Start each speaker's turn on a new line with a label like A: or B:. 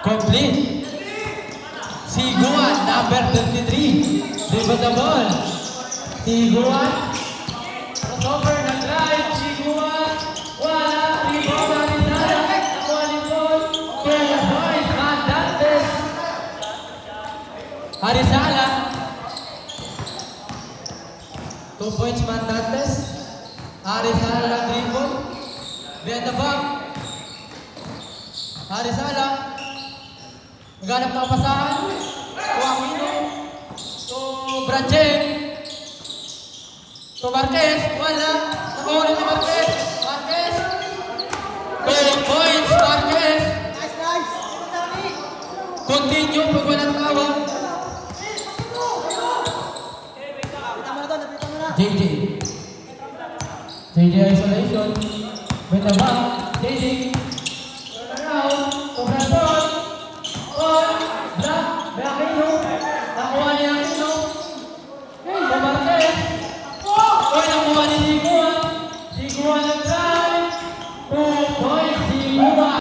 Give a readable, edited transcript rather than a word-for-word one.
A: Complete. Siguan, number 23. Dribble the ball. Siguan. Crossover, nag-drive. Siguan. Wala. Rebound, Arizala. Nakuha ni Paul. 12 points, Mandantes. Arizala. 2 points, Mandantes. Arizala ng dribble. Behind the back. Arizala. Maghanap ng pasahan. Joaquino. To Branchen. To Marquez. Wala. Nakahuli ni Marquez. Marquez. 2 points, Marquez. Continue pag walang tawag. JJ. JJ isolation. Behind the back. JJ.